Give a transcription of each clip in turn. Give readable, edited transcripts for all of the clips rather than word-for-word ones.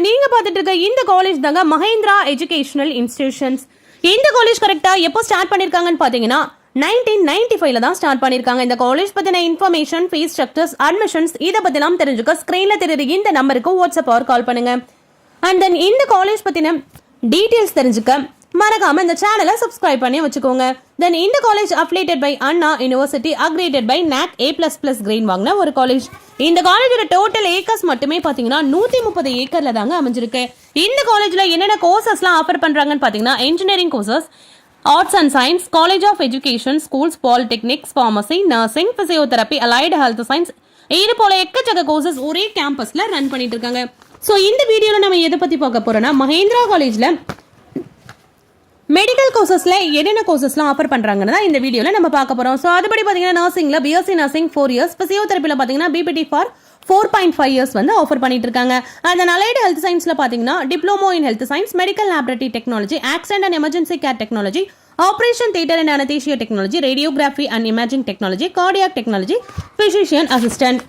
நீங்க பார்த்துட்டு இருக்க இந்த காலேஜ் தாங்க மஹேந்திரா எஜுகேஷனல் இன்ஸ்டிடியூஷன்ஸ். இந்த காலேஜ் கரெக்டா எப்போ ஸ்டார்ட் பண்ணிருக்காங்கன்னு பாத்தீங்கன்னா 1995 தான் ஸ்டார்ட் பண்ணிருக்காங்க. இந்த காலேஜ் பத்தின இன்ஃபர்மேஷன், ஃபீஸ் ஸ்ட்ரக்சர்ஸ், அட்மிஷன்ஸ் இதை பத்திலாம் தெரிஞ்சுக்க ஸ்கிரீன்ல தெரியுது இந்த நம்பருக்கு வாட்ஸ்அப் ஆர் கால் பண்ணுங்க. அண்ட் தென் இந்த காலேஜ் பத்தின டீடைல்ஸ் தெரிஞ்சுக்க மறக்காம இந்த சேனலை சப்ஸ்கிரைப் பண்ணி வச்சுக்கோங்க. தென் இந்த college affiliated by Anna university, accredited by NAC A++ grade வாங்கின ஒரு காலேஜ். இந்த காலேஜோட டோட்டல் ஏக்கர்ஸ் மட்டுமே பாத்தீங்கன்னா 130 ஏக்கர்ல தாங்க அமைஞ்சிருக்கு. இந்த காலேஜ்ல என்னென்ன கோர்சஸ்லாம் ஆஃபர் பண்றாங்கன்னு பாத்தீங்கன்னா engineering courses, arts and science, college of education, schools, polytechnics, pharmacy, nursing, physiotherapy, allied health science, இது போல எக்கச்சக்க கோர்சஸ் ஒரே கேம்பஸ்ல ரன் பண்ணிட்டு இருக்காங்க. ஸோ இந்த வீடியோல நம்ம எதை பத்தி பார்க்க போறோம்னா மஹேந்திரா காலேஜ்ல மெடிக்கல் கோர்சஸ்ல என்னென்ன கோர்சஸ்லாம் ஆஃபர் பண்றாங்கன்னு தான் இந்த வீடியோல நம்ம பார்க்க போறோம். ஸோ அதுபடி பாத்தீங்கன்னா நர்சிங்ல பிஎஸ்சி நர்சிங் 4 இயர்ஸ், பிசியோதெரப்பில பாத்தீங்கன்னா பிபிடி ஃபார் 4.5 இயர்ஸ் வந்து ஆஃபர் பண்ணிட்டு இருக்காங்க. அந்த அலைடு ஹெல்த் சயின்ஸ்ல பாத்தீங்கன்னா diploma in health science, medical laboratory technology, accident and emergency care technology, operation theatre and anaesthesia technology, radiography and imaging technology, cardiac technology, physician assistant.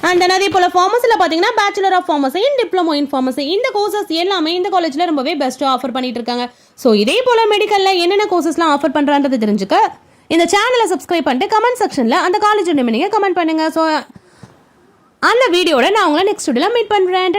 And அதே போல ஃபார்மசில பாத்தீங்கன்னா bachelor of pharmacy in diploma in pharmacy. இந்த courses எல்லாமே இந்த காலேஜ்ல ரொம்பவே பெஸ்ட்டா ஆஃபர் பண்ணிட்டு இருக்காங்க. ஸோ இதே போல மெடிக்கல்ல என்னென்ன கோர்சஸ்லாம் ஆஃபர் பண்றான்றது தெரிஞ்சுக்க இந்த சேனலை சப்ஸ்கிரைப் பண்ணிட்டு கமெண்ட் செக்ஷன்ல அந்த காலேஜ் நேம் நீங்க கமெண்ட் பண்ணுங்க. ஸோ அந்த வீடியோட நான் உங்களை நெக்ஸ்ட் வீடியோல மீட் பண்றேன்.